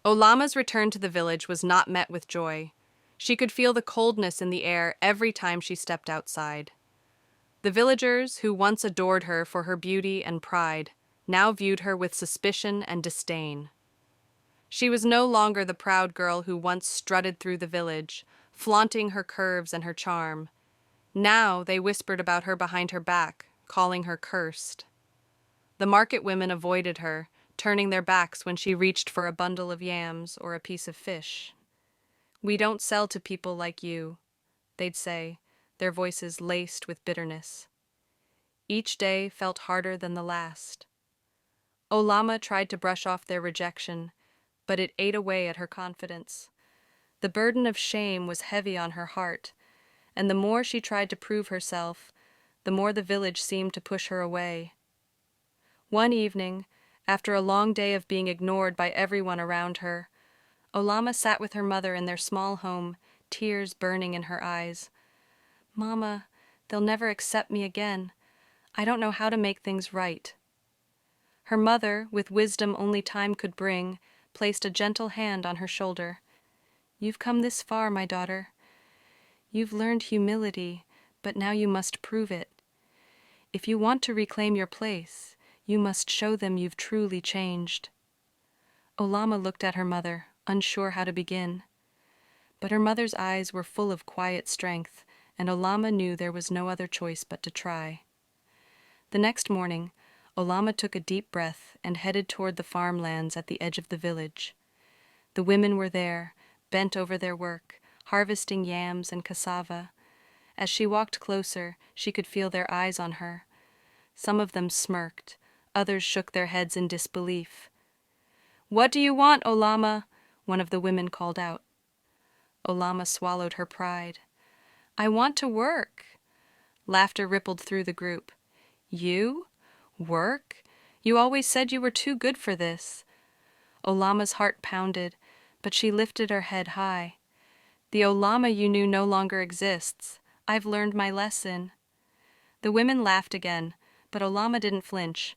Olamma's return to the village was not met with joy. She could feel the coldness in the air every time she stepped outside. The villagers, who once adored her for her beauty and pride, now viewed her with suspicion and disdain. She was no longer the proud girl who once strutted through the village, flaunting her curves and her charm. Now they whispered about her behind her back, calling her cursed. The market women avoided her, turning their backs when she reached for a bundle of yams or a piece of fish. "We don't sell to people like you," they'd say, their voices laced with bitterness. Each day felt harder than the last. Olamma tried to brush off their rejection, but it ate away at her confidence. The burden of shame was heavy on her heart, and the more she tried to prove herself, the more the village seemed to push her away. One evening, after a long day of being ignored by everyone around her, Olamma sat with her mother in their small home, tears burning in her eyes. "Mama, they'll never accept me again. I don't know how to make things right." Her mother, with wisdom only time could bring, placed a gentle hand on her shoulder. "You've come this far, my daughter. You've learned humility, but now you must prove it. If you want to reclaim your place, you must show them you've truly changed." Olamma looked at her mother, unsure how to begin. But her mother's eyes were full of quiet strength, and Olamma knew there was no other choice but to try. The next morning, Olamma took a deep breath and headed toward the farmlands at the edge of the village. The women were there, bent over their work, harvesting yams and cassava. As she walked closer, she could feel their eyes on her. Some of them smirked, others shook their heads in disbelief. "What do you want, Olamma?" one of the women called out. Olamma swallowed her pride. "I want to work." Laughter rippled through the group. "You? Work? You always said you were too good for this." Olamma's heart pounded, but she lifted her head high. "The Olamma you knew no longer exists. I've learned my lesson." The women laughed again, but Olamma didn't flinch.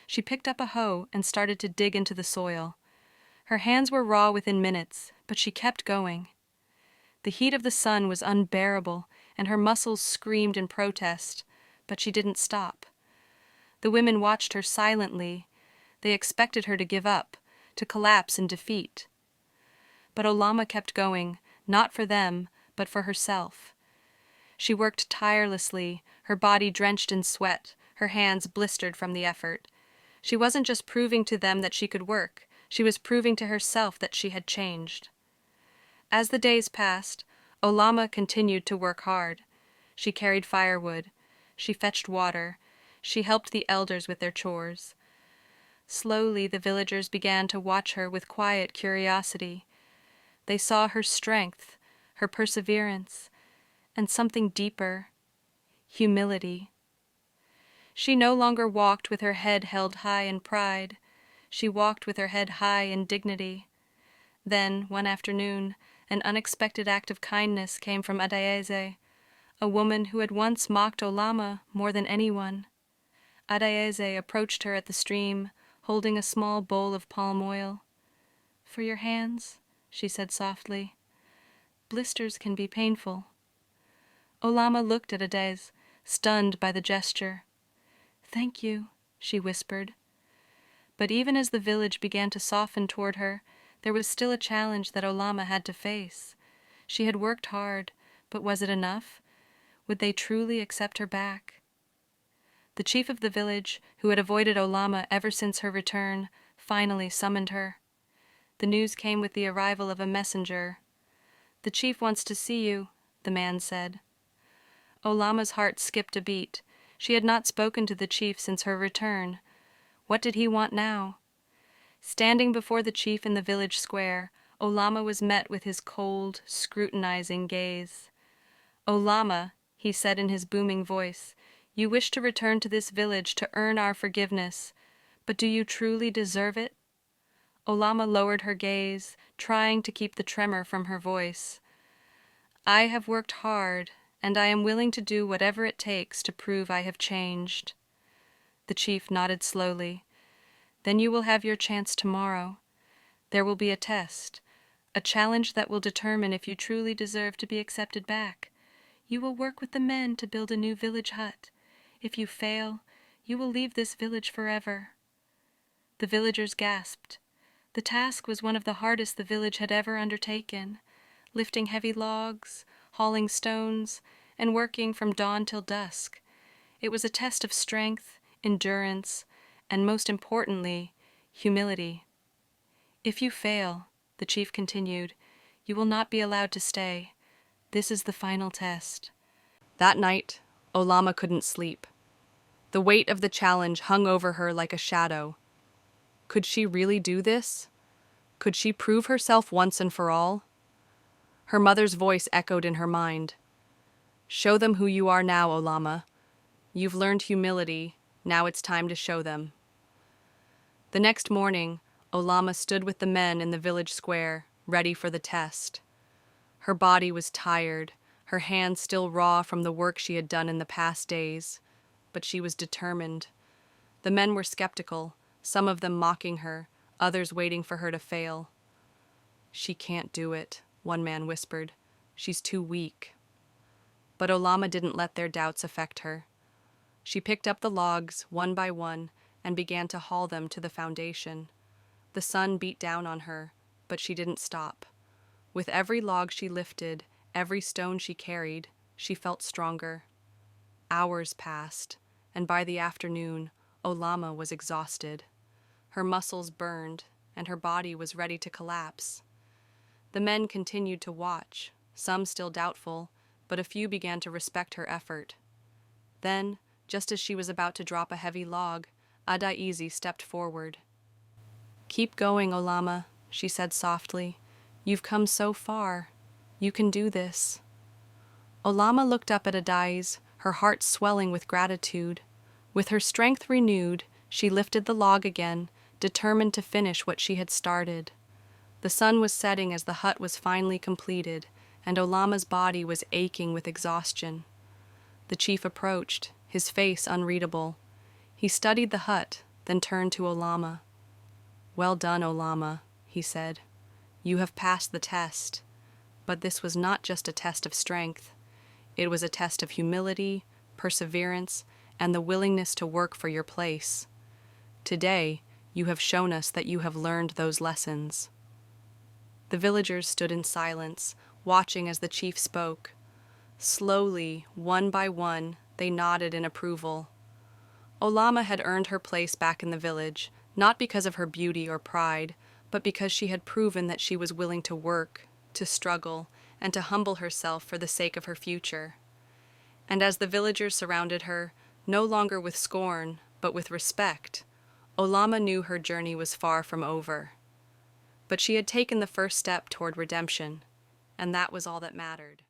She picked up a hoe and started to dig into the soil. Her hands were raw within minutes, but she kept going. The heat of the sun was unbearable, and her muscles screamed in protest, but she didn't stop. The women watched her silently. They expected her to give up, to collapse in defeat. But Olamma kept going, not for them, but for herself. She worked tirelessly, her body drenched in sweat, her hands blistered from the effort. She wasn't just proving to them that she could work, she was proving to herself that she had changed. As the days passed, Olamma continued to work hard. She carried firewood, she fetched water, she helped the elders with their chores. Slowly the villagers began to watch her with quiet curiosity. They saw her strength, her perseverance, and something deeper, humility. She no longer walked with her head held high in pride. She walked with her head high in dignity. Then, one afternoon, an unexpected act of kindness came from Adaeze, a woman who had once mocked Olamma more than anyone. Adaeze approached her at the stream, holding a small bowl of palm oil. "For your hands," she said softly. "Blisters can be painful." Olamma looked at Adaeze, stunned by the gesture. "Thank you," she whispered. But even as the village began to soften toward her, there was still a challenge that Olamma had to face. She had worked hard, but was it enough? Would they truly accept her back? The chief of the village, who had avoided Olamma ever since her return, finally summoned her. The news came with the arrival of a messenger. "The chief wants to see you," the man said. Olamma's heart skipped a beat. She had not spoken to the chief since her return. What did he want now? Standing before the chief in the village square, Olamma was met with his cold, scrutinizing gaze. "Olamma," he said in his booming voice, "you wish to return to this village to earn our forgiveness, but do you truly deserve it?" Olamma lowered her gaze, trying to keep the tremor from her voice. "I have worked hard, and I am willing to do whatever it takes to prove I have changed." The chief nodded slowly. "Then you will have your chance tomorrow. There will be a test, a challenge that will determine if you truly deserve to be accepted back. You will work with the men to build a new village hut. If you fail, you will leave this village forever." The villagers gasped. The task was one of the hardest the village had ever undertaken, lifting heavy logs, hauling stones, and working from dawn till dusk. It was a test of strength, endurance, and most importantly, humility. "If you fail," the chief continued, "you will not be allowed to stay. This is the final test." That night, Olamma couldn't sleep. The weight of the challenge hung over her like a shadow. Could she really do this? Could she prove herself once and for all? Her mother's voice echoed in her mind. "Show them who you are now, Olamma. You've learned humility, now it's time to show them." The next morning, Olamma stood with the men in the village square, ready for the test. Her body was tired, her hands still raw from the work she had done in the past days, but she was determined. The men were skeptical, some of them mocking her, others waiting for her to fail. "She can't do it," one man whispered. "She's too weak." But Olamma didn't let their doubts affect her. She picked up the logs, one by one, and began to haul them to the foundation. The sun beat down on her, but she didn't stop. With every log she lifted, every stone she carried, she felt stronger. Hours passed, and by the afternoon, Olamma was exhausted. Her muscles burned, and her body was ready to collapse. The men continued to watch, some still doubtful, but a few began to respect her effort. Then, just as she was about to drop a heavy log, Adaizi stepped forward. "Keep going, Olamma," she said softly. "You've come so far. You can do this." Olamma looked up at Adaiz, her heart swelling with gratitude. With her strength renewed, she lifted the log again, determined to finish what she had started. The sun was setting as the hut was finally completed, and Olamma's body was aching with exhaustion. The chief approached, his face unreadable. He studied the hut, then turned to Olamma. "Well done, Olamma," he said. "You have passed the test." But this was not just a test of strength. It was a test of humility, perseverance, and the willingness to work for your place. Today, you have shown us that you have learned those lessons. The villagers stood in silence, watching as the chief spoke. Slowly, one by one, they nodded in approval. Olamma had earned her place back in the village, not because of her beauty or pride, but because she had proven that she was willing to work, to struggle, and to humble herself for the sake of her future. And as the villagers surrounded her, no longer with scorn, but with respect, Olamma knew her journey was far from over. But she had taken the first step toward redemption, and that was all that mattered.